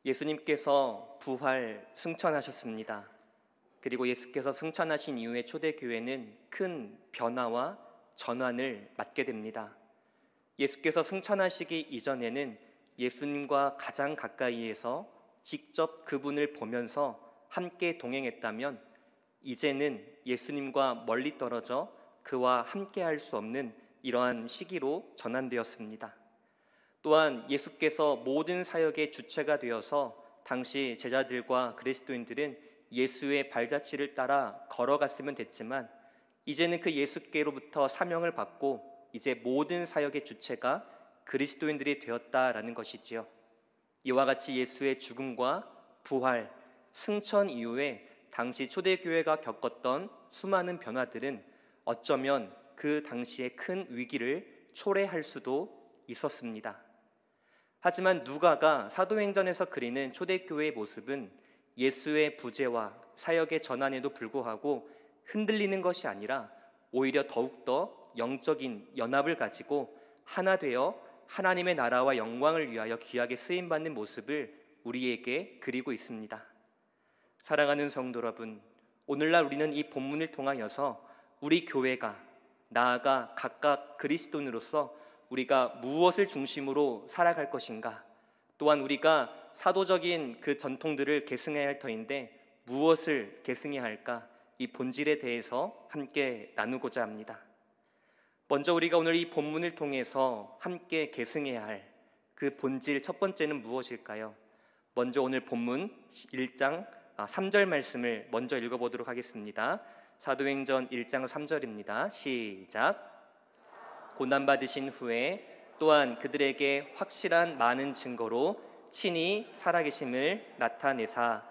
예수님께서 부활 승천하셨습니다. 그리고 예수께서 승천하신 이후에 초대교회는 큰 변화와 전환을 맞게 됩니다. 예수께서 승천하시기 이전에는 예수님과 가장 가까이에서 직접 그분을 보면서 함께 동행했다면, 이제는 예수님과 멀리 떨어져 그와 함께 할 수 없는 이러한 시기로 전환되었습니다. 또한 예수께서 모든 사역의 주체가 되어서 당시 제자들과 그리스도인들은 예수의 발자취를 따라 걸어갔으면 됐지만, 이제는 그 예수께로부터 사명을 받고 이제 모든 사역의 주체가 그리스도인들이 되었다라는 것이지요. 이와 같이 예수의 죽음과 부활, 승천 이후에 당시 초대교회가 겪었던 수많은 변화들은 어쩌면 그 당시의 큰 위기를 초래할 수도 있었습니다. 하지만 누가가 사도행전에서 그리는 초대교회의 모습은 예수의 부재와 사역의 전환에도 불구하고 흔들리는 것이 아니라 오히려 더욱더 영적인 연합을 가지고 하나 되어 하나님의 나라와 영광을 위하여 귀하게 쓰임받는 모습을 우리에게 그리고 있습니다. 사랑하는 성도 여러분, 오늘날 우리는 이 본문을 통하여서 우리 교회가, 나아가 각각 그리스도인으로서 우리가 무엇을 중심으로 살아갈 것인가, 또한 우리가 사도적인 그 전통들을 계승해야 할 터인데 무엇을 계승해야 할까, 이 본질에 대해서 함께 나누고자 합니다. 먼저 우리가 오늘 이 본문을 통해서 함께 계승해야 할 그 본질 첫 번째는 무엇일까요? 먼저 오늘 본문 1장 3절 말씀을 먼저 읽어보도록 하겠습니다. 사도행전 1장 3절입니다. 시작. 고난받으신 후에 또한 그들에게 확실한 많은 증거로 친히 살아계심을 나타내사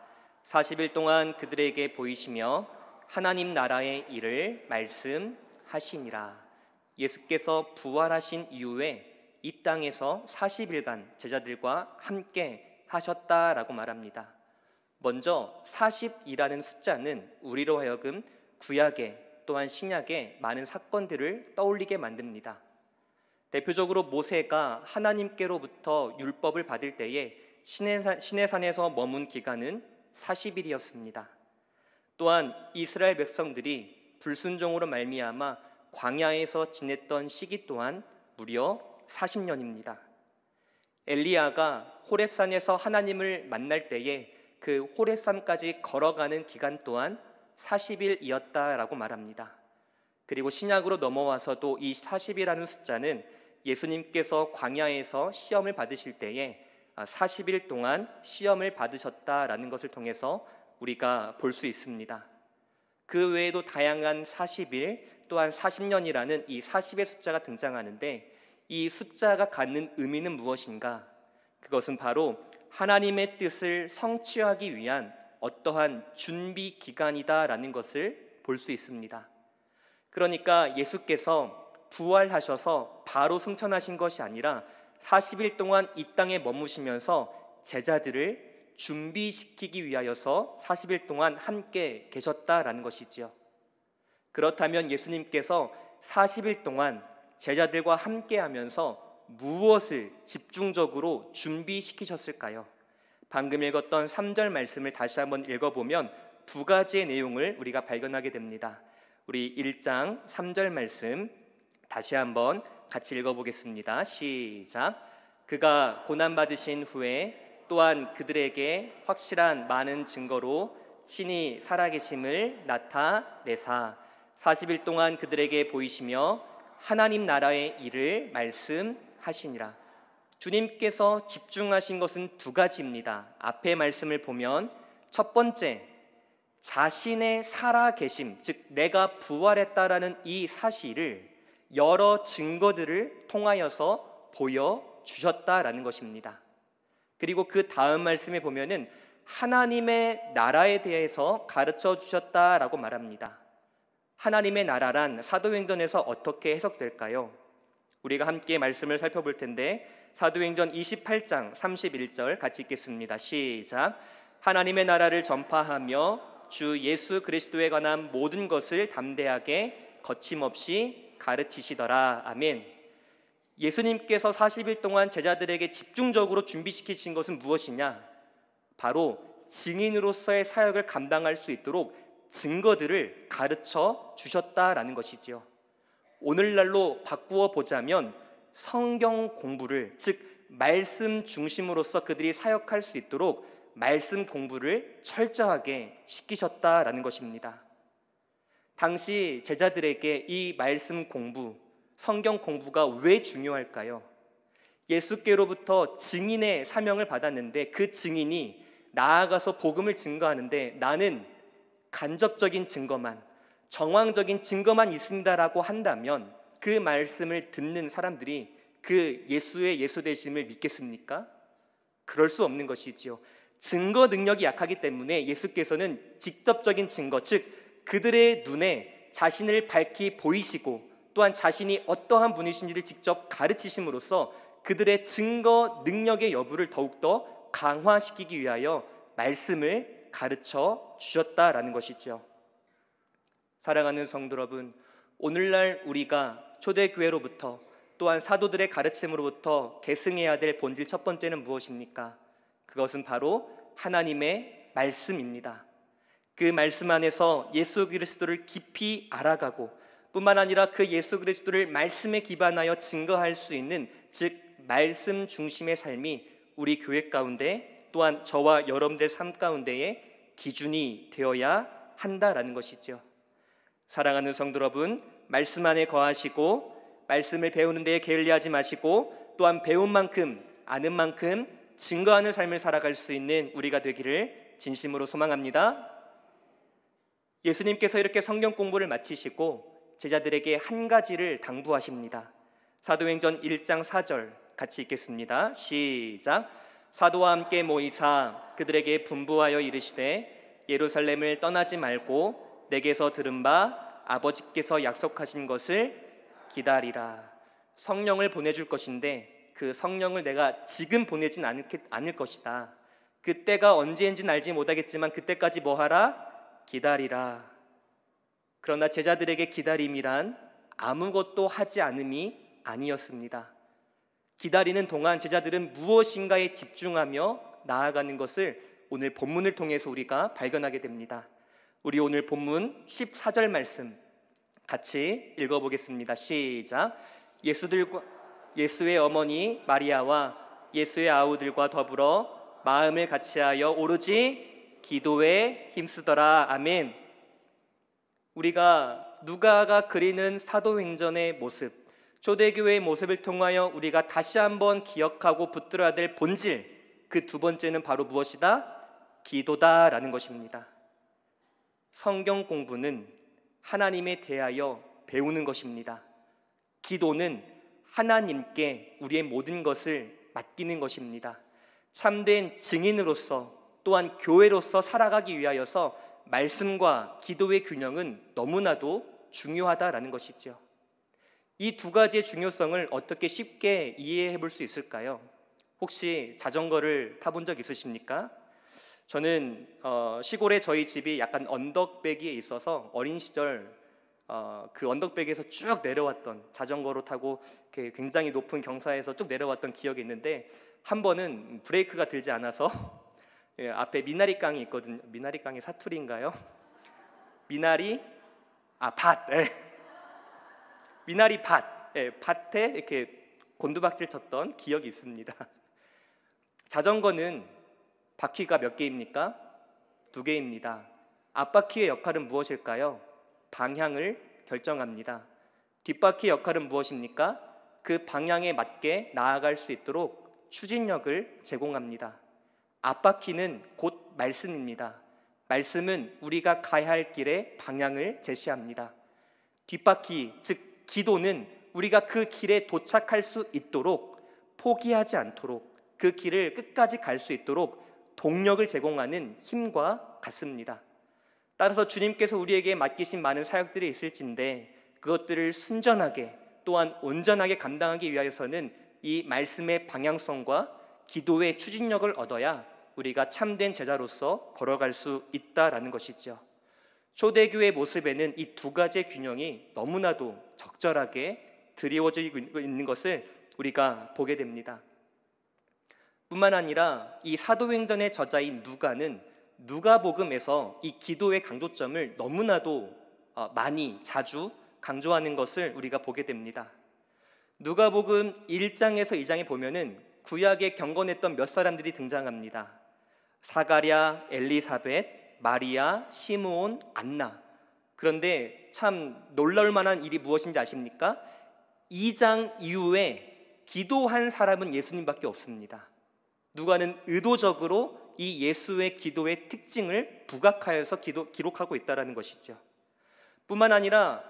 40일 동안 그들에게 보이시며 하나님 나라의 일을 말씀하시니라. 예수께서 부활하신 이후에 이 땅에서 40일간 제자들과 함께 하셨다라고 말합니다. 먼저 40이라는 숫자는 우리로 하여금 구약의 또한 신약의 많은 사건들을 떠올리게 만듭니다. 대표적으로 모세가 하나님께로부터 율법을 받을 때에 시내산에서 머문 기간은 40일이었습니다. 또한 이스라엘 백성들이 불순종으로 말미암아 광야에서 지냈던 시기 또한 무려 40년입니다. 엘리야가 호렙산에서 하나님을 만날 때에 그 호렙산까지 걸어가는 기간 또한 40일이었다라고 말합니다. 그리고 신약으로 넘어와서도 이 40이라는 숫자는 예수님께서 광야에서 시험을 받으실 때에 40일 동안 시험을 받으셨다라는 것을 통해서 우리가 볼 수 있습니다. 그 외에도 다양한 40일 또한 40년이라는 이 40의 숫자가 등장하는데, 이 숫자가 갖는 의미는 무엇인가? 그것은 바로 하나님의 뜻을 성취하기 위한 어떠한 준비 기간이다라는 것을 볼 수 있습니다. 그러니까 예수께서 부활하셔서 바로 승천하신 것이 아니라 40일 동안 이 땅에 머무시면서 제자들을 준비시키기 위하여서 40일 동안 함께 계셨다라는 것이지요. 그렇다면 예수님께서 40일 동안 제자들과 함께 하면서 무엇을 집중적으로 준비시키셨을까요? 방금 읽었던 3절 말씀을 다시 한번 읽어보면 두 가지의 내용을 우리가 발견하게 됩니다. 우리 1장 3절 말씀 다시 한번 같이 읽어보겠습니다. 시작. 그가 고난받으신 후에 또한 그들에게 확실한 많은 증거로 친히 살아계심을 나타내사 40일 동안 그들에게 보이시며 하나님 나라의 일을 말씀하시니라. 주님께서 집중하신 것은 두 가지입니다. 앞에 말씀을 보면 첫 번째, 자신의 살아계심, 즉 내가 부활했다라는 이 사실을 여러 증거들을 통하여서 보여주셨다라는 것입니다. 그리고 그 다음 말씀에 보면은 하나님의 나라에 대해서 가르쳐 주셨다라고 말합니다. 하나님의 나라란 사도행전에서 어떻게 해석될까요? 우리가 함께 말씀을 살펴볼 텐데 사도행전 28장 31절 같이 읽겠습니다. 시작. 하나님의 나라를 전파하며 주 예수 그리스도에 관한 모든 것을 담대하게 거침없이 가르치시더라. 아멘. 예수님께서 40일 동안 제자들에게 집중적으로 준비시키신 것은 무엇이냐? 바로 증인으로서의 사역을 감당할 수 있도록 증거들을 가르쳐 주셨다라는 것이지요. 오늘날로 바꾸어 보자면 성경 공부를, 즉 말씀 중심으로서 그들이 사역할 수 있도록 말씀 공부를 철저하게 시키셨다라는 것입니다. 당시 제자들에게 이 말씀 공부, 성경 공부가 왜 중요할까요? 예수께로부터 증인의 사명을 받았는데 그 증인이 나아가서 복음을 증거하는데 나는 간접적인 증거만, 정황적인 증거만 있습니다라고 한다면 그 말씀을 듣는 사람들이 그 예수의 예수 되심을 믿겠습니까? 그럴 수 없는 것이지요. 증거 능력이 약하기 때문에 예수께서는 직접적인 증거, 즉 그들의 눈에 자신을 밝히 보이시고 또한 자신이 어떠한 분이신지를 직접 가르치심으로써 그들의 증거 능력의 여부를 더욱더 강화시키기 위하여 말씀을 가르쳐 주셨다라는 것이죠. 사랑하는 성도 여러분, 오늘날 우리가 초대교회로부터 또한 사도들의 가르침으로부터 계승해야 될 본질 첫 번째는 무엇입니까? 그것은 바로 하나님의 말씀입니다. 그 말씀 안에서 예수 그리스도를 깊이 알아가고 뿐만 아니라 그 예수 그리스도를 말씀에 기반하여 증거할 수 있는, 즉 말씀 중심의 삶이 우리 교회 가운데 또한 저와 여러분들의 삶 가운데의 기준이 되어야 한다라는 것이죠. 사랑하는 성도 여러분, 말씀 안에 거하시고 말씀을 배우는 데에 게을리하지 마시고 또한 배운 만큼 아는 만큼 증거하는 삶을 살아갈 수 있는 우리가 되기를 진심으로 소망합니다. 예수님께서 이렇게 성경 공부를 마치시고 제자들에게 한 가지를 당부하십니다. 사도행전 1장 4절 같이 읽겠습니다. 시작. 사도와 함께 모이사 그들에게 분부하여 이르시되 예루살렘을 떠나지 말고 내게서 들은 바 아버지께서 약속하신 것을 기다리라. 성령을 보내줄 것인데 그 성령을 내가 지금 보내진 않을 것이다. 그때가 언제인지는 알지 못하겠지만 그때까지 뭐하라? 기다리라. 그러나 제자들에게 기다림이란 아무것도 하지 않음이 아니었습니다. 기다리는 동안 제자들은 무엇인가에 집중하며 나아가는 것을 오늘 본문을 통해서 우리가 발견하게 됩니다. 우리 오늘 본문 14절 말씀 같이 읽어보겠습니다. 시작. 예수의 어머니 마리아와 예수의 아우들과 더불어 마음을 같이하여 오로지 기도에 힘쓰더라. 아멘. 우리가 누가가 그리는 사도행전의 모습, 초대교회의 모습을 통하여 우리가 다시 한번 기억하고 붙들어야 될 본질, 그 두 번째는 바로 무엇이다? 기도다라는 것입니다. 성경 공부는 하나님에 대하여 배우는 것입니다. 기도는 하나님께 우리의 모든 것을 맡기는 것입니다. 참된 증인으로서 또한 교회로서 살아가기 위하여서 말씀과 기도의 균형은 너무나도 중요하다라는 것이죠. 이 두 가지의 중요성을 어떻게 쉽게 이해해 볼 수 있을까요? 혹시 자전거를 타본 적 있으십니까? 저는 시골에 저희 집이 약간 언덕배기에 있어서 어린 시절 그 언덕배기에서 쭉 내려왔던, 자전거로 타고 굉장히 높은 경사에서 쭉 내려왔던 기억이 있는데 한 번은 브레이크가 들지 않아서 앞에 미나리깡이 있거든요. 미나리깡이 사투리인가요? 밭. 미나리 밭. 밭에 이렇게 곤두박질 쳤던 기억이 있습니다. 자전거는 바퀴가 몇 개입니까? 2개입니다. 앞바퀴의 역할은 무엇일까요? 방향을 결정합니다. 뒷바퀴의 역할은 무엇입니까? 그 방향에 맞게 나아갈 수 있도록 추진력을 제공합니다. 앞바퀴는 곧 말씀입니다. 말씀은 우리가 가야 할 길의 방향을 제시합니다. 뒷바퀴, 즉 기도는 우리가 그 길에 도착할 수 있도록, 포기하지 않도록 그 길을 끝까지 갈 수 있도록 동력을 제공하는 힘과 같습니다. 따라서 주님께서 우리에게 맡기신 많은 사역들이 있을진데 그것들을 순전하게 또한 온전하게 감당하기 위하여서는 이 말씀의 방향성과 기도의 추진력을 얻어야 우리가 참된 제자로서 걸어갈 수 있다라는 것이죠. 초대교회 모습에는 이 두 가지의 균형이 너무나도 적절하게 드리워지고 있는 것을 우리가 보게 됩니다. 뿐만 아니라 이 사도행전의 저자인 누가는 누가복음에서 이 기도의 강조점을 너무나도 많이 자주 강조하는 것을 우리가 보게 됩니다. 누가복음 1장에서 2장에 보면은 구약에 경건했던 몇 사람들이 등장합니다. 사가랴, 엘리사벳, 마리아, 시므온, 안나. 그런데 참 놀라울 만한 일이 무엇인지 아십니까? 2장 이후에 기도한 사람은 예수님밖에 없습니다. 누가는 의도적으로 이 예수의 기도의 특징을 부각하여서 기록하고 있다는 것이죠. 뿐만 아니라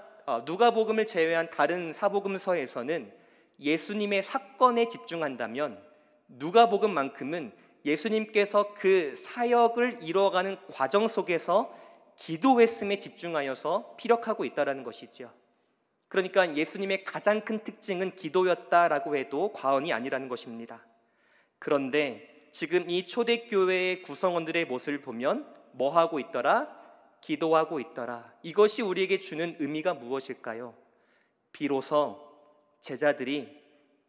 누가복음을 제외한 다른 사복음서에서는 예수님의 사건에 집중한다면 누가복음만큼은 예수님께서 그 사역을 이루어가는 과정 속에서 기도했음에 집중하여서 피력하고 있다는 것이지요. 그러니까 예수님의 가장 큰 특징은 기도였다라고 해도 과언이 아니라는 것입니다. 그런데 지금 이 초대교회의 구성원들의 모습을 보면 뭐 하고 있더라? 기도하고 있더라. 이것이 우리에게 주는 의미가 무엇일까요? 비로소 제자들이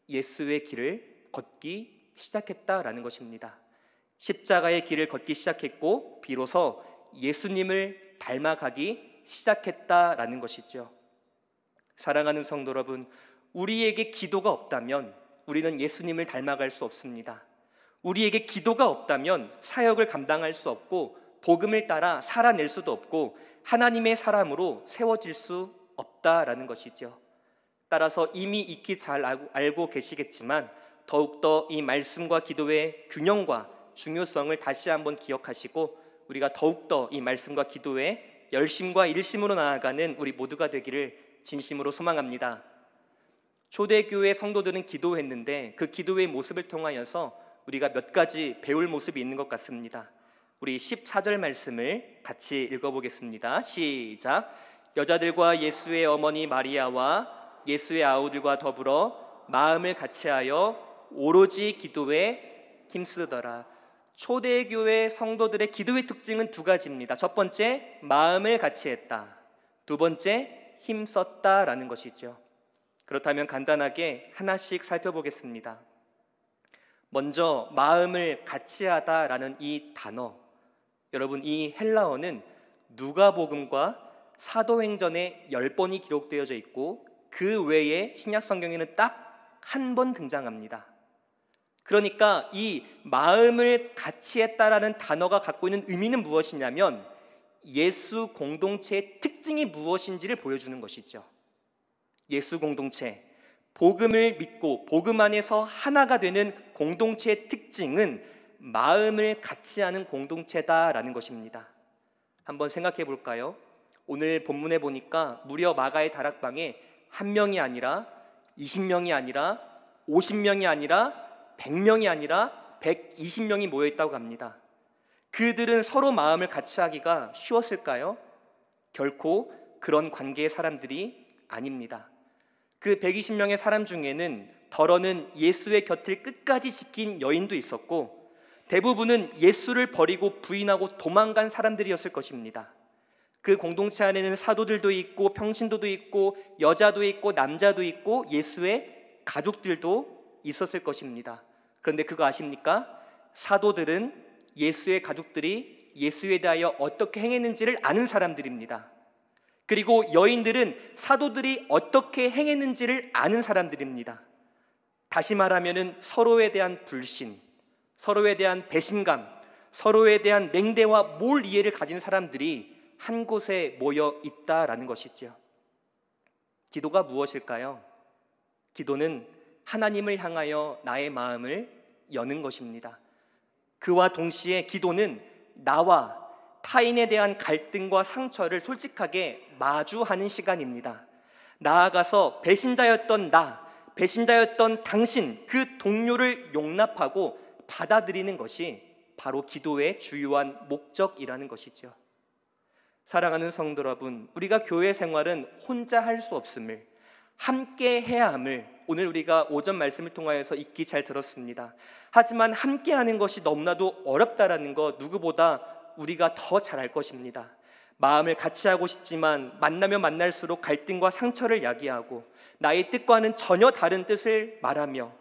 예수의 길을 걷기 시작했다라는 것입니다. 십자가의 길을 걷기 시작했고 비로소 예수님을 닮아가기 시작했다라는 것이죠. 사랑하는 성도 여러분, 우리에게 기도가 없다면 우리는 예수님을 닮아갈 수 없습니다. 우리에게 기도가 없다면 사역을 감당할 수 없고 복음을 따라 살아낼 수도 없고 하나님의 사람으로 세워질 수 없다라는 것이죠. 따라서 이미 익히 잘 알고 계시겠지만 더욱더 이 말씀과 기도의 균형과 중요성을 다시 한번 기억하시고 우리가 더욱더 이 말씀과 기도의 열심과 일심으로 나아가는 우리 모두가 되기를 진심으로 소망합니다. 초대교회 성도들은 기도했는데 그 기도의 모습을 통하여서 우리가 몇 가지 배울 모습이 있는 것 같습니다. 우리 14절 말씀을 같이 읽어보겠습니다. 시작. 여자들과 예수의 어머니 마리아와 예수의 아우들과 더불어 마음을 같이하여 오로지 기도에 힘쓰더라. 초대교회 성도들의 기도의 특징은 두 가지입니다. 첫 번째, 마음을 같이했다. 두 번째, 힘썼다라는 것이죠. 그렇다면 간단하게 하나씩 살펴보겠습니다. 먼저 마음을 같이하다라는 이 단어, 여러분 이 헬라어는 누가복음과 사도행전에 10번이 기록되어져 있고 그 외에 신약 성경에는 딱 한 번 등장합니다. 그러니까 이 마음을 같이했다라는 단어가 갖고 있는 의미는 무엇이냐면 예수 공동체의 특징이 무엇인지를 보여주는 것이죠. 예수 공동체, 복음을 믿고 복음 안에서 하나가 되는 공동체의 특징은 마음을 같이하는 공동체다라는 것입니다. 한번 생각해 볼까요? 오늘 본문에 보니까 무려 마가의 다락방에 한 명이 아니라 20명이 아니라 50명이 아니라 100명이 아니라 120명이 모여 있다고 합니다. 그들은 서로 마음을 같이 하기가 쉬웠을까요? 결코 그런 관계의 사람들이 아닙니다. 그 120명의 사람 중에는 덜어는 예수의 곁을 끝까지 지킨 여인도 있었고 대부분은 예수를 버리고 부인하고 도망간 사람들이었을 것입니다. 그 공동체 안에는 사도들도 있고 평신도도 있고 여자도 있고 남자도 있고 예수의 가족들도 있었을 것입니다. 그런데 그거 아십니까? 사도들은 예수의 가족들이 예수에 대하여 어떻게 행했는지를 아는 사람들입니다. 그리고 여인들은 사도들이 어떻게 행했는지를 아는 사람들입니다. 다시 말하면 서로에 대한 불신, 서로에 대한 배신감, 서로에 대한 냉대와 몰 이해를 가진 사람들이 한 곳에 모여 있다라는 것이지요. 기도가 무엇일까요? 기도는 하나님을 향하여 나의 마음을 여는 것입니다. 그와 동시에 기도는 나와 타인에 대한 갈등과 상처를 솔직하게 마주하는 시간입니다. 나아가서 배신자였던 나, 배신자였던 당신, 그 동료를 용납하고 받아들이는 것이 바로 기도의 주요한 목적이라는 것이죠. 사랑하는 성도 여러분, 우리가 교회 생활은 혼자 할 수 없음을, 함께 해야 함을 오늘 우리가 오전 말씀을 통하여서 익히 잘 들었습니다. 하지만 함께 하는 것이 너무나도 어렵다라는 것 누구보다 우리가 더 잘 알 것입니다. 마음을 같이 하고 싶지만 만나면 만날수록 갈등과 상처를 야기하고 나의 뜻과는 전혀 다른 뜻을 말하며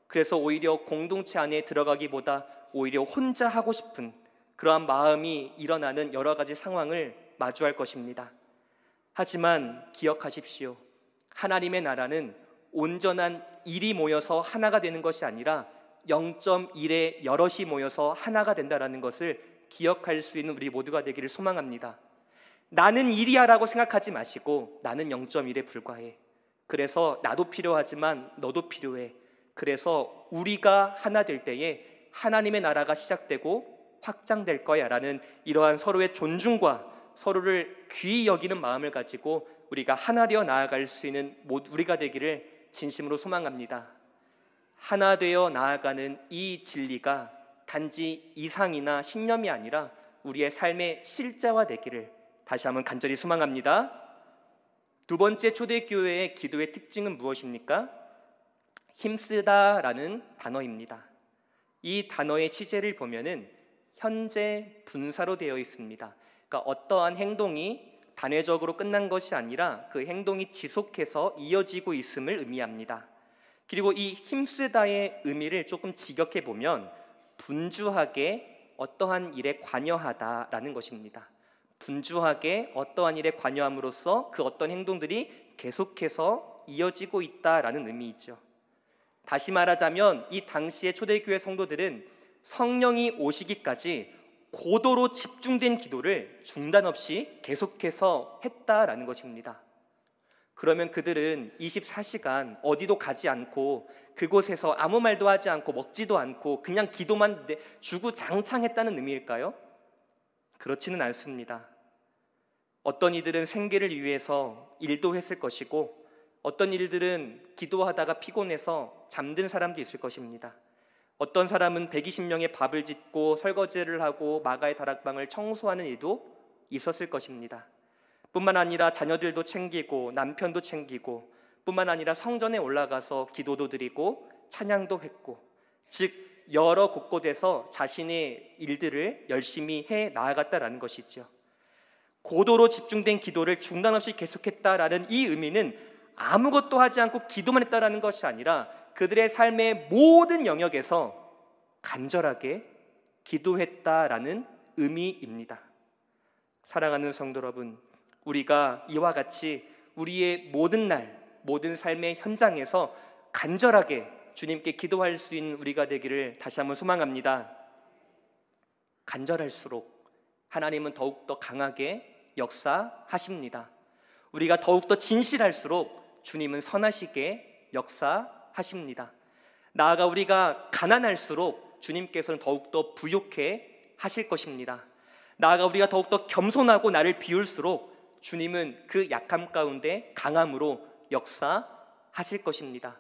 그래서 오히려 공동체 안에 들어가기보다 오히려 혼자 하고 싶은 그러한 마음이 일어나는 여러 가지 상황을 마주할 것입니다. 하지만 기억하십시오. 하나님의 나라는 온전한 일이 모여서 하나가 되는 것이 아니라 0.1의 여럿이 모여서 하나가 된다는 것을 기억할 수 있는 우리 모두가 되기를 소망합니다. 나는 1이야 라고 생각하지 마시고 나는 0.1에 불과해. 그래서 나도 필요하지만 너도 필요해. 그래서 우리가 하나 될 때에 하나님의 나라가 시작되고 확장될 거야 라는 이러한 서로의 존중과 서로를 귀히 여기는 마음을 가지고 우리가 하나 되어 나아갈 수 있는 우리가 되기를 진심으로 소망합니다. 하나 되어 나아가는 이 진리가 단지 이상이나 신념이 아니라 우리의 삶의 실제화 되기를 다시 한번 간절히 소망합니다. 두 번째 초대교회의 기도의 특징은 무엇입니까? 힘쓰다라는 단어입니다. 이 단어의 시제를 보면은 현재 분사로 되어 있습니다. 그러니까 어떠한 행동이 단회적으로 끝난 것이 아니라 그 행동이 지속해서 이어지고 있음을 의미합니다. 그리고 이 힘쓰다의 의미를 조금 직역해 보면 분주하게 어떠한 일에 관여하다라는 것입니다. 분주하게 어떠한 일에 관여함으로써 그 어떤 행동들이 계속해서 이어지고 있다라는 의미이죠. 다시 말하자면 이 당시의 초대교회 성도들은 성령이 오시기까지 고도로 집중된 기도를 중단 없이 계속해서 했다라는 것입니다. 그러면 그들은 24시간 어디도 가지 않고 그곳에서 아무 말도 하지 않고 먹지도 않고 그냥 기도만 주구장창했다는 의미일까요? 그렇지는 않습니다. 어떤 이들은 생계를 위해서 일도 했을 것이고 어떤 일들은 기도하다가 피곤해서 잠든 사람도 있을 것입니다. 어떤 사람은 120명의 밥을 짓고 설거지를 하고 마가의 다락방을 청소하는 일도 있었을 것입니다. 뿐만 아니라 자녀들도 챙기고 남편도 챙기고 뿐만 아니라 성전에 올라가서 기도도 드리고 찬양도 했고, 즉 여러 곳곳에서 자신의 일들을 열심히 해 나아갔다라는 것이지요. 고도로 집중된 기도를 중단 없이 계속했다라는 이 의미는 아무것도 하지 않고 기도만 했다라는 것이 아니라 그들의 삶의 모든 영역에서 간절하게 기도했다라는 의미입니다. 사랑하는 성도 여러분, 우리가 이와 같이 우리의 모든 날, 모든 삶의 현장에서 간절하게 주님께 기도할 수 있는 우리가 되기를 다시 한번 소망합니다. 간절할수록 하나님은 더욱더 강하게 역사하십니다. 우리가 더욱더 진실할수록 주님은 선하시게 역사하십니다. 나아가 우리가 가난할수록 주님께서는 더욱더 부욕해 하실 것입니다. 나아가 우리가 더욱더 겸손하고 나를 비울수록 주님은 그 약함 가운데 강함으로 역사하실 것입니다.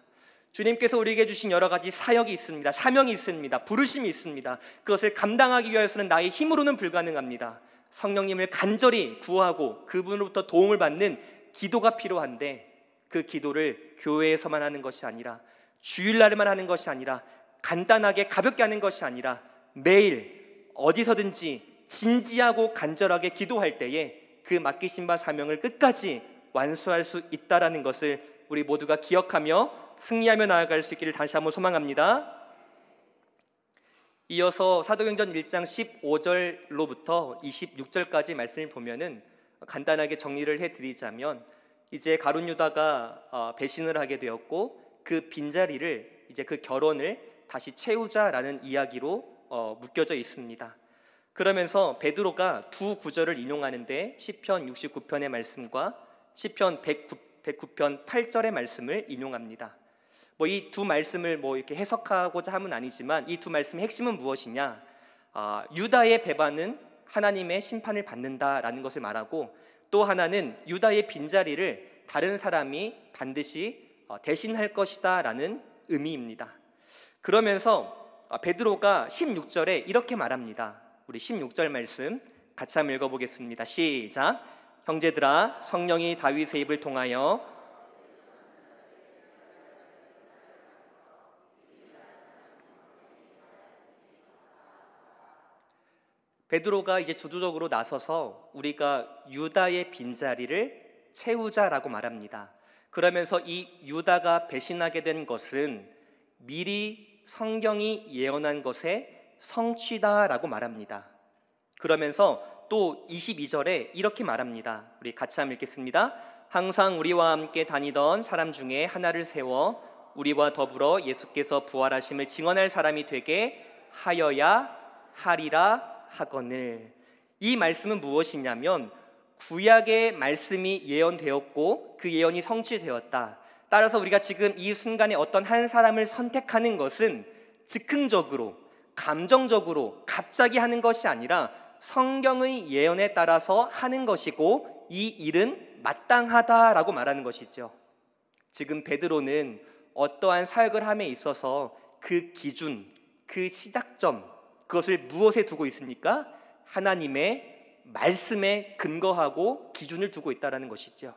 주님께서 우리에게 주신 여러 가지 사역이 있습니다. 사명이 있습니다. 부르심이 있습니다. 그것을 감당하기 위해서는 나의 힘으로는 불가능합니다. 성령님을 간절히 구하고 그분으로부터 도움을 받는 기도가 필요한데, 그 기도를 교회에서만 하는 것이 아니라, 주일날에만 하는 것이 아니라, 간단하게 가볍게 하는 것이 아니라 매일 어디서든지 진지하고 간절하게 기도할 때에 그 맡기신 바 사명을 끝까지 완수할 수 있다는 것을 우리 모두가 기억하며 승리하며 나아갈 수 있기를 다시 한번 소망합니다. 이어서 사도행전 1장 15절로부터 26절까지 말씀을 보면은 간단하게 정리를 해드리자면, 이제 가룟 유다가 배신을 하게 되었고 그 빈자리를, 이제 그 결혼을 다시 채우자라는 이야기로 묶여져 있습니다. 그러면서 베드로가 두 구절을 인용하는데 시편 69편의 말씀과 시편 109편 8절의 말씀을 인용합니다. 이 두 말씀을 이렇게 해석하고자 함은 아니지만 이 두 말씀의 핵심은 무엇이냐? 유다의 배반은 하나님의 심판을 받는다라는 것을 말하고, 또 하나는 유다의 빈자리를 다른 사람이 반드시 대신할 것이다 라는 의미입니다. 그러면서 베드로가 16절에 이렇게 말합니다. 우리 16절 말씀 같이 한번 읽어보겠습니다. 시작. 형제들아, 성령이 다윗의 입을 통하여 베드로가 이제 주도적으로 나서서 우리가 유다의 빈자리를 채우자라고 말합니다. 그러면서 이 유다가 배신하게 된 것은 미리 성경이 예언한 것의 성취다라고 말합니다. 그러면서 또 22절에 이렇게 말합니다. 우리 같이 한번 읽겠습니다. 항상 우리와 함께 다니던 사람 중에 하나를 세워 우리와 더불어 예수께서 부활하심을 증언할 사람이 되게 하여야 하리라 하거늘. 이 말씀은 무엇이냐면 구약의 말씀이 예언되었고 그 예언이 성취되었다. 따라서 우리가 지금 이 순간에 어떤 한 사람을 선택하는 것은 즉흥적으로, 감정적으로 갑자기 하는 것이 아니라 성경의 예언에 따라서 하는 것이고 이 일은 마땅하다라고 말하는 것이죠. 지금 베드로는 어떠한 사역을 함에 있어서 그 기준, 그 시작점, 그것을 무엇에 두고 있습니까? 하나님의 말씀에 근거하고 기준을 두고 있다는 것이죠.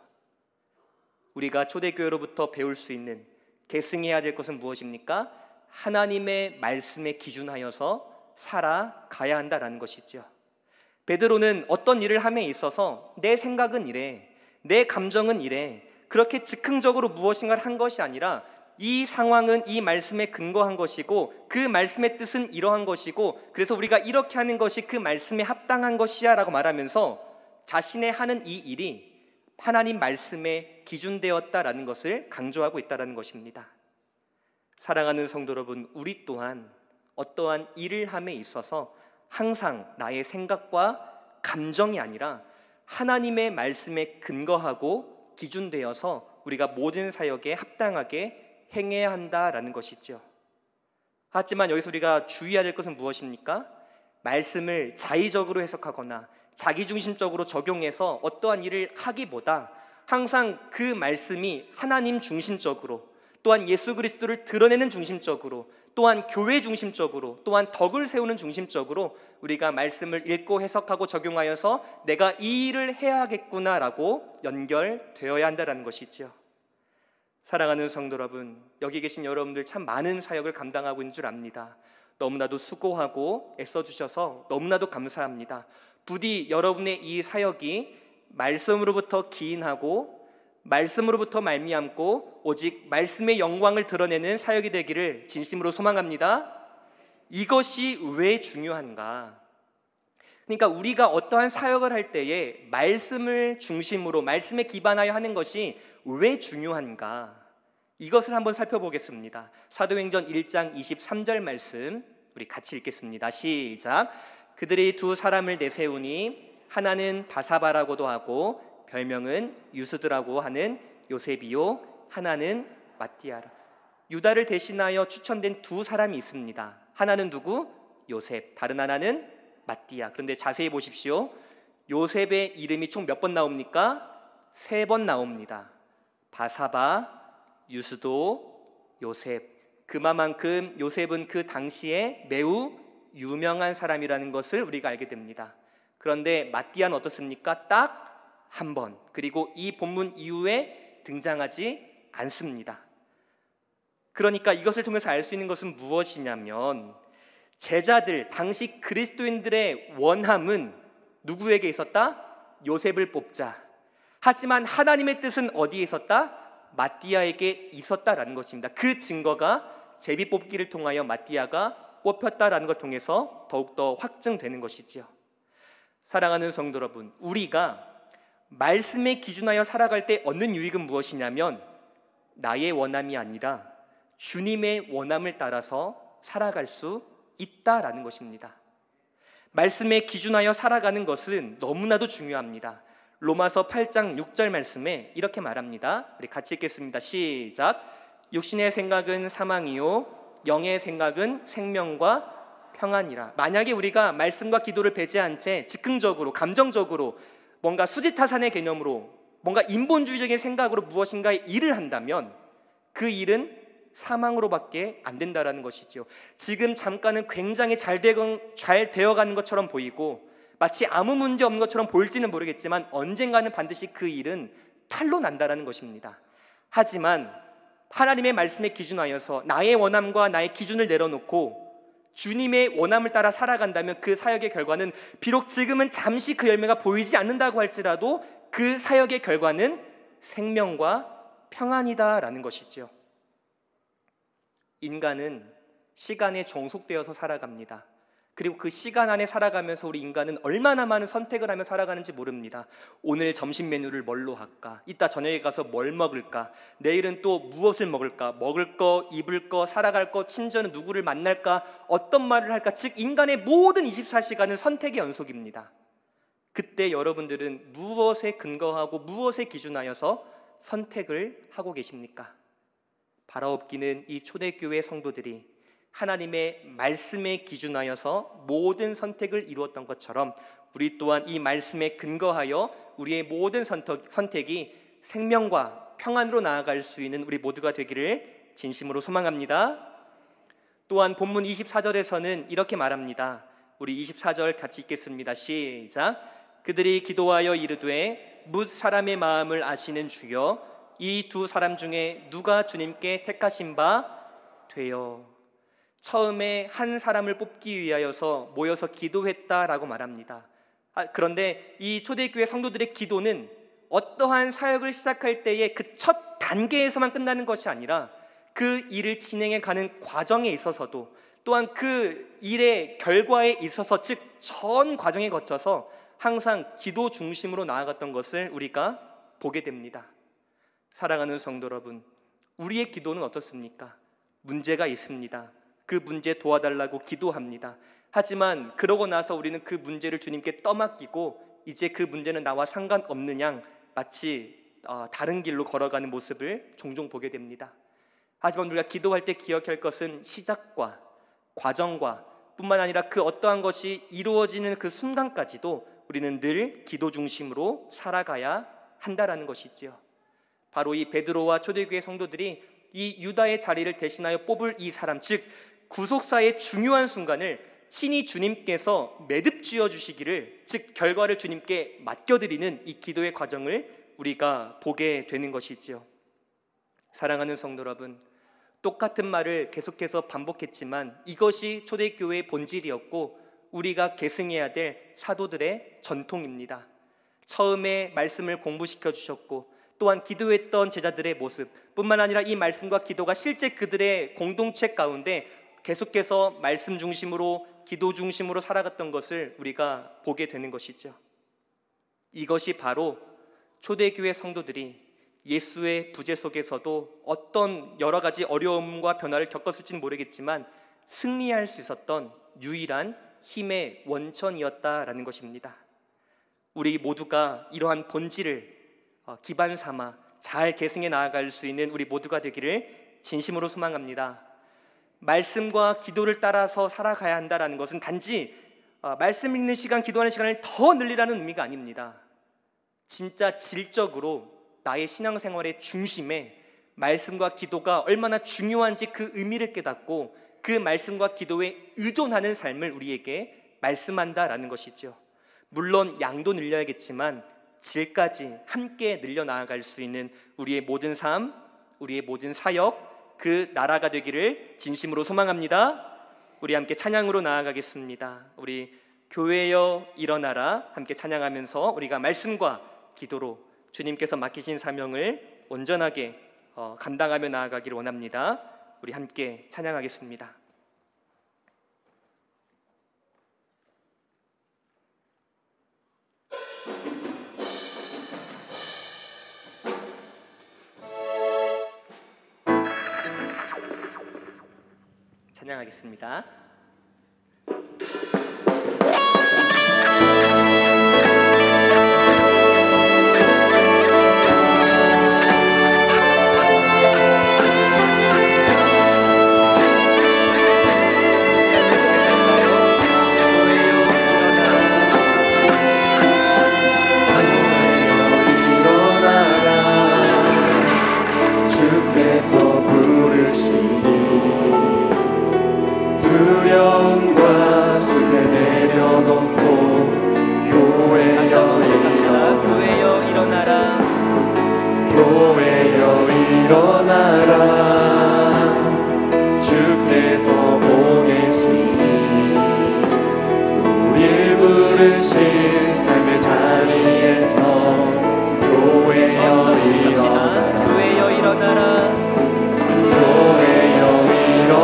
우리가 초대교회로부터 배울 수 있는, 계승해야 될 것은 무엇입니까? 하나님의 말씀에 기준하여서 살아가야 한다는 것이죠. 베드로는 어떤 일을 함에 있어서 내 생각은 이래, 내 감정은 이래, 그렇게 즉흥적으로 무엇인가를 한 것이 아니라 이 상황은 이 말씀에 근거한 것이고 그 말씀의 뜻은 이러한 것이고 그래서 우리가 이렇게 하는 것이 그 말씀에 합당한 것이야 라고 말하면서 자신의 하는 이 일이 하나님 말씀에 기준되었다라는 것을 강조하고 있다는 것입니다. 사랑하는 성도 여러분, 우리 또한 어떠한 일을 함에 있어서 항상 나의 생각과 감정이 아니라 하나님의 말씀에 근거하고 기준되어서 우리가 모든 사역에 합당하게 행해야 한다라는 것이죠. 하지만 여기서 우리가 주의해야 될 것은 무엇입니까? 말씀을 자의적으로 해석하거나 자기중심적으로 적용해서 어떠한 일을 하기보다 항상 그 말씀이 하나님 중심적으로, 또한 예수 그리스도를 드러내는 중심적으로, 또한 교회 중심적으로, 또한 덕을 세우는 중심적으로 우리가 말씀을 읽고 해석하고 적용하여서 내가 이 일을 해야겠구나라고 연결되어야 한다는 것이지요. 사랑하는 성도 여러분, 여기 계신 여러분들 참 많은 사역을 감당하고 있는 줄 압니다. 너무나도 수고하고 애써주셔서 너무나도 감사합니다. 부디 여러분의 이 사역이 말씀으로부터 기인하고 말씀으로부터 말미암고 오직 말씀의 영광을 드러내는 사역이 되기를 진심으로 소망합니다. 이것이 왜 중요한가? 그러니까 우리가 어떠한 사역을 할 때에 말씀을 중심으로 말씀에 기반하여 하는 것이 왜 중요한가? 이것을 한번 살펴보겠습니다. 사도행전 1장 23절 말씀 우리 같이 읽겠습니다. 시작. 그들이 두 사람을 내세우니 하나는 바사바라고도 하고 별명은 유스드라고 하는 요셉이요 하나는 마띠아라. 유다를 대신하여 추천된 두 사람이 있습니다. 하나는 누구? 요셉. 다른 하나는 마띠아. 그런데 자세히 보십시오. 요셉의 이름이 총 몇 번 나옵니까? 3번 나옵니다. 바사바, 유스도, 요셉. 그만큼 요셉은 그 당시에 매우 유명한 사람이라는 것을 우리가 알게 됩니다. 그런데 마띠아는 어떻습니까? 딱 한 번, 그리고 이 본문 이후에 등장하지 않습니다. 그러니까 이것을 통해서 알 수 있는 것은 무엇이냐면 제자들, 당시 그리스도인들의 원함은 누구에게 있었다? 요셉을 뽑자. 하지만 하나님의 뜻은 어디에 있었다? 마띠아에게 있었다라는 것입니다. 그 증거가 제비뽑기를 통하여 마띠아가 뽑혔다라는 걸 통해서 더욱더 확증되는 것이지요. 사랑하는 성도 여러분, 우리가 말씀에 기준하여 살아갈 때 얻는 유익은 무엇이냐면 나의 원함이 아니라 주님의 원함을 따라서 살아갈 수 있다라는 것입니다. 말씀에 기준하여 살아가는 것은 너무나도 중요합니다. 로마서 8장 6절 말씀에 이렇게 말합니다. 우리 같이 읽겠습니다. 시작. 육신의 생각은 사망이요 영의 생각은 생명과 평안이라. 만약에 우리가 말씀과 기도를 배제한 채 즉흥적으로 감정적으로 뭔가 수지타산의 개념으로 뭔가 인본주의적인 생각으로 무엇인가의 일을 한다면 그 일은 사망으로밖에 안 된다는 것이죠. 지금 잠깐은 굉장히 잘 되어가는 것처럼 보이고 마치 아무 문제 없는 것처럼 보일지는 모르겠지만 언젠가는 반드시 그 일은 탈로 난다는 것입니다. 하지만 하나님의 말씀에 기준하여서 나의 원함과 나의 기준을 내려놓고 주님의 원함을 따라 살아간다면 그 사역의 결과는 비록 지금은 잠시 그 열매가 보이지 않는다고 할지라도 그 사역의 결과는 생명과 평안이다라는 것이죠. 인간은 시간에 종속되어서 살아갑니다. 그리고 그 시간 안에 살아가면서 우리 인간은 얼마나 많은 선택을 하며 살아가는지 모릅니다. 오늘 점심 메뉴를 뭘로 할까? 이따 저녁에 가서 뭘 먹을까? 내일은 또 무엇을 먹을까? 먹을 거, 입을 거, 살아갈 거, 친절은 누구를 만날까? 어떤 말을 할까? 즉 인간의 모든 24시간은 선택의 연속입니다. 그때 여러분들은 무엇에 근거하고 무엇에 기준하여서 선택을 하고 계십니까? 바라옵기는 이 초대교회 성도들이 하나님의 말씀에 기준하여서 모든 선택을 이루었던 것처럼 우리 또한 이 말씀에 근거하여 우리의 모든 선택이 생명과 평안으로 나아갈 수 있는 우리 모두가 되기를 진심으로 소망합니다. 또한 본문 24절에서는 이렇게 말합니다. 우리 24절 같이 읽겠습니다. 시작. 그들이 기도하여 이르되 뭇 사람의 마음을 아시는 주여 이 두 사람 중에 누가 주님께 택하신 바 되어. 처음에 한 사람을 뽑기 위하여서 모여서 기도했다라고 말합니다. 그런데 이 초대교회 성도들의 기도는 어떠한 사역을 시작할 때의 그 첫 단계에서만 끝나는 것이 아니라 그 일을 진행해 가는 과정에 있어서도 또한 그 일의 결과에 있어서 즉 전 과정에 거쳐서 항상 기도 중심으로 나아갔던 것을 우리가 보게 됩니다. 사랑하는 성도 여러분, 우리의 기도는 어떻습니까? 문제가 있습니다. 그 문제 도와달라고 기도합니다. 하지만 그러고 나서 우리는 그 문제를 주님께 떠맡기고 이제 그 문제는 나와 상관없는 양 마치 다른 길로 걸어가는 모습을 종종 보게 됩니다. 하지만 우리가 기도할 때 기억할 것은 시작과 과정과 뿐만 아니라 그 어떠한 것이 이루어지는 그 순간까지도 우리는 늘 기도 중심으로 살아가야 한다라는 것이지요. 바로 이 베드로와 초대교회 성도들이 이 유다의 자리를 대신하여 뽑을 이 사람, 즉 구속사의 중요한 순간을 친히 주님께서 매듭 지어 주시기를, 즉 결과를 주님께 맡겨드리는 이 기도의 과정을 우리가 보게 되는 것이지요. 사랑하는 성도 여러분, 똑같은 말을 계속해서 반복했지만 이것이 초대교회의 본질이었고 우리가 계승해야 될 사도들의 전통입니다. 처음에 말씀을 공부시켜 주셨고 또한 기도했던 제자들의 모습 뿐만 아니라 이 말씀과 기도가 실제 그들의 공동체 가운데 계속해서 말씀 중심으로 기도 중심으로 살아갔던 것을 우리가 보게 되는 것이죠. 이것이 바로 초대교회 성도들이 예수의 부재 속에서도 어떤 여러 가지 어려움과 변화를 겪었을지는 모르겠지만 승리할 수 있었던 유일한 힘의 원천이었다라는 것입니다. 우리 모두가 이러한 본질을 기반 삼아 잘 계승해 나아갈 수 있는 우리 모두가 되기를 진심으로 소망합니다. 말씀과 기도를 따라서 살아가야 한다는 것은 단지 말씀 읽는 시간, 기도하는 시간을 더 늘리라는 의미가 아닙니다. 진짜 질적으로 나의 신앙생활의 중심에 말씀과 기도가 얼마나 중요한지 그 의미를 깨닫고 그 말씀과 기도에 의존하는 삶을 우리에게 말씀한다라는 것이죠. 물론 양도 늘려야겠지만 질까지 함께 늘려 나아갈 수 있는 우리의 모든 삶, 우리의 모든 사역, 그 나라가 되기를 진심으로 소망합니다. 우리 함께 찬양으로 나아가겠습니다. 우리 교회여 일어나라 함께 찬양하면서 우리가 말씀과 기도로 주님께서 맡기신 사명을 온전하게 감당하며 나아가기를 원합니다. 우리 함께 찬양하겠습니다. 찬양하겠습니다. 두려움과 실패 내려놓고 교회여 일어나라, 교회여 일어나라. 주께서 보내시니 우릴 부르신 삶의 자리에서 교회여 일어나라. 교회여 일어나라, 교회여 일어나라.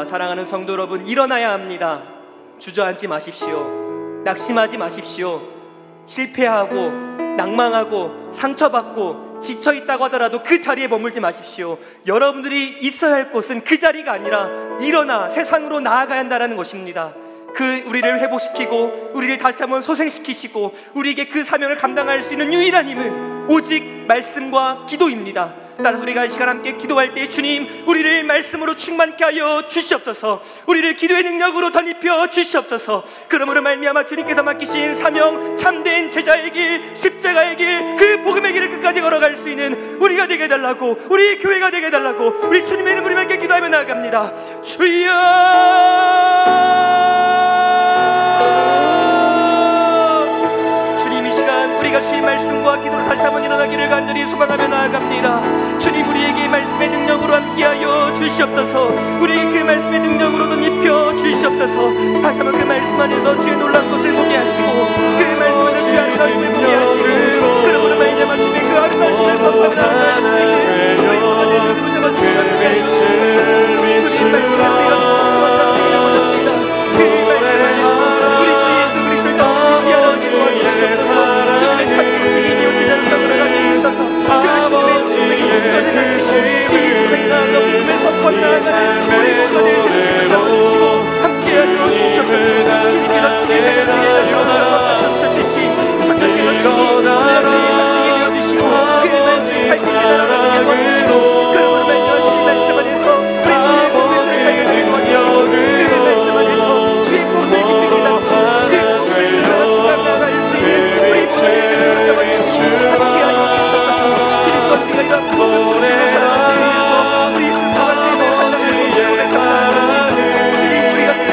사랑하는 성도 여러분, 일어나야 합니다. 주저앉지 마십시오. 낙심하지 마십시오. 실패하고 낭망하고 상처받고 지쳐있다고 하더라도 그 자리에 머물지 마십시오. 여러분들이 있어야 할 곳은 그 자리가 아니라 일어나 세상으로 나아가야 한다는 것입니다. 우리를 회복시키고 우리를 다시 한번 소생시키시고 우리에게 그 사명을 감당할 수 있는 유일한 힘은 오직 말씀과 기도입니다. 따라서 우리가 이 시간 함께 기도할 때, 주님, 우리를 말씀으로 충만케 하여 주시옵소서. 우리를 기도의 능력으로 덧입혀 주시옵소서. 그러므로 말미암아 주님께서 맡기신 사명, 참된 제자의 길, 십자가의 길, 그 복음의 길을 끝까지 걸어갈 수 있는 우리가 되게 해달라고, 우리 교회가 되게 해달라고 우리 주님의 이름으로 함께 기도하며 나아갑니다. 주여, 주님, 이 시간 우리가 주의 말씀과 기도로 다시 한번 일어나기를 간절히 소망하며 나아갑니다. 주님, 우리에게 말씀의 능력으로 함께하여 주시옵소서. 우리에게 그 말씀의 능력으로 덧입혀 주시옵소서. 다시 한번 그 말씀 안에서 주의 놀라운 것을 보게 하시고 그 말씀 안에서 주의 아름다우심을 보게 하시고 그러므로 말미암아 주님의 그 아름다우심을 선포하며 나아갈 수 있는 우리 모두가 되는 그 잡아 주시면 되겠습니다. 주님 말씀 안에 우리가 원합니다. 그 말씀 안에서 우리 주 예수 그리스도의 덧입혀 도와주시옵소서. 주님의 참된 지인이요 제자로 삼으러가게 있어서 그 주님의 진정인 순간을 가지시고 이 세상에 나아가 복음을 선포하며 나아가는 우리 모두가 될 주님을 잡아주시고 함께하여 주시옵소서. 주님께서 주의 생활을 위하여 주셨듯이 성령께서 주님 오늘 우리의 선생이 되어주시고 그 말씀을 밝히게 나아가게 도와주시고 그러므로 말미암아 주의 말씀 안에서 우리 주 예수의 생활을 도와주시고 그 말씀 안에서 주의 복음을 깊이 깨닫고 그 복음을 나아가 나아갈 수 있는 우리 모두를 잡아주시고 함께하여 주시옵소서. 주님과 우리가 이런 복음 중심으로 살아가기 위해서 우리 스스로가 주님의 하나님을 감사합니다. 주님, 우리가 그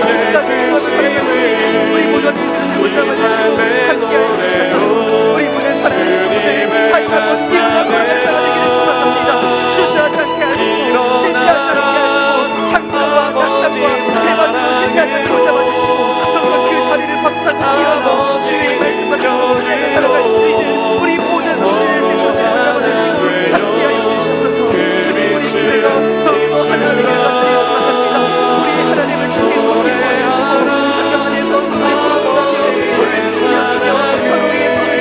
능력과 그 힘을 우리 모두가 누구를 잡아주시고 함께하여 주시옵소서. 우리 모두의 사랑하는 성도들 다시 한번 일어나고 나아가기를 소망합니다. 주저하지 않게 하시고 실패하지 않게 하시고 창조와 낙상과 대박으로 실패하지 않게 잡아주시고 더욱더 그 자리를 박차고 일어나 주의 말씀과 기도로 살아갈 수 있는 우리 모든 성도들을 잡아주시고 함께하여 주시옵소서. 주님, 우리 교회가 더욱더 하나님의 것들이 소망합니다. 우리 하나님을 주께 섬기고 성경 안에서 서로의 충성하며 서로의 수양하며 서로의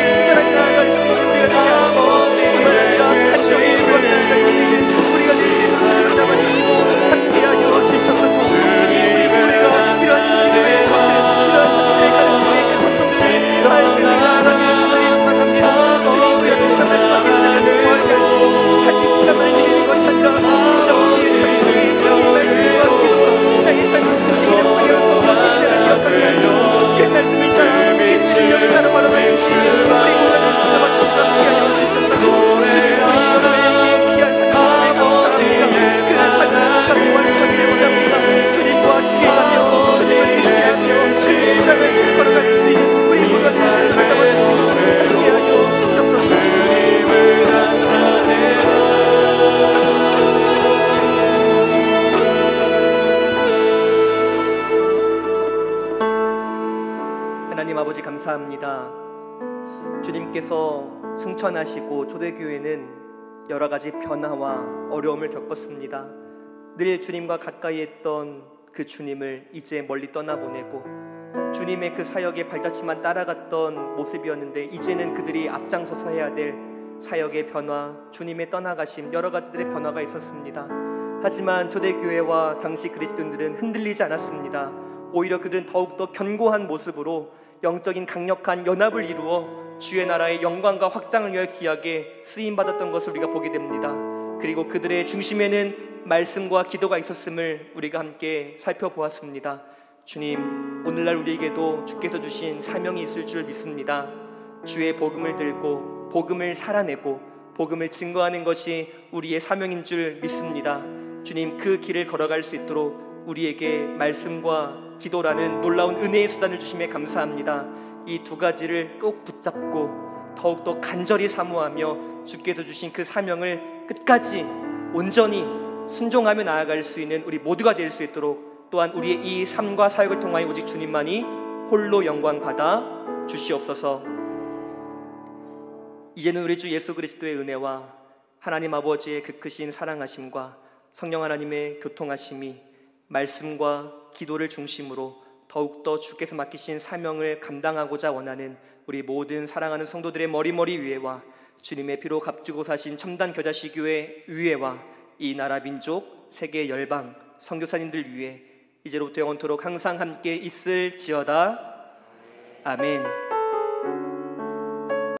친절하게 나아갈 수 있는 우리가 되게 하시고 뿐만 아니라 한쪽에 구원을 나아갈 수 있는 우리가 될 수 있는 자리를 잡아주시고 함께하여 주시옵소서. 주님, 우리 교회가 이러한 주님의 것을 이러한 주님의 가르침의 그 전통들을 잘 나아가기를 간절히 소망합니다. 주님, 우리가 그 말씀과 기도를 공부하게 하시고 같은 시간만을 누리는 것이 아니라 진정 우리의 삶속에 이 말씀과 기도가 나의 삶을 움직이는 방향에서 그대를 기억하게 하시고 그 말씀을 따라 그 능력을 따라 바라봐 주시는 우리 모두를 붙잡아주시고 함께하여 주시옵소서. 주님, 우리 여러분의 귀한 사랑하심에 감사합니다. 그 사랑을 완성하기를 원합니다. 주님과 함께하며 주님을 의지하며 그 신앙을 걸어갈 수 있는 우리 모두가 삶을 붙잡아주시고 함께하여 주시옵소서. 하나님 아버지, 감사합니다. 주님께서 승천하시고 초대교회는 여러 가지 변화와 어려움을 겪었습니다. 늘 주님과 가까이 했던 그 주님을 이제 멀리 떠나보내고 주님의 그 사역에 발자취만 따라갔던 모습이었는데 이제는 그들이 앞장서서 해야 될 사역의 변화, 주님의 떠나가심, 여러 가지들의 변화가 있었습니다. 하지만 초대교회와 당시 그리스도인들은 흔들리지 않았습니다. 오히려 그들은 더욱더 견고한 모습으로 영적인 강력한 연합을 이루어 주의 나라의 영광과 확장을 위하여 귀하게 쓰임받았던 것을 우리가 보게 됩니다. 그리고 그들의 중심에는 말씀과 기도가 있었음을 우리가 함께 살펴보았습니다. 주님, 오늘날 우리에게도 주께서 주신 사명이 있을 줄 믿습니다. 주의 복음을 들고 복음을 살아내고 복음을 증거하는 것이 우리의 사명인 줄 믿습니다. 주님, 그 길을 걸어갈 수 있도록 우리에게 말씀과 기도라는 놀라운 은혜의 수단을 주심에 감사합니다. 이 두 가지를 꼭 붙잡고 더욱더 간절히 사모하며 주께서 주신 그 사명을 끝까지 온전히 순종하며 나아갈 수 있는 우리 모두가 될 수 있도록 또한 우리의 이 삶과 사역을 통하여 오직 주님만이 홀로 영광 받아 주시옵소서. 이제는 우리 주 예수 그리스도의 은혜와 하나님 아버지의 그 크신 사랑하심과 성령 하나님의 교통하심이 말씀과 기도를 중심으로 더욱더 주께서 맡기신 사명을 감당하고자 원하는 우리 모든 사랑하는 성도들의 머리머리 위에와 주님의 피로 값주고 사신 첨단 겨자씨교회 위에와 이 나라 민족 세계 열방 선교사님들 위에 이제로부터 영원토록 항상 함께 있을지어다. 아멘.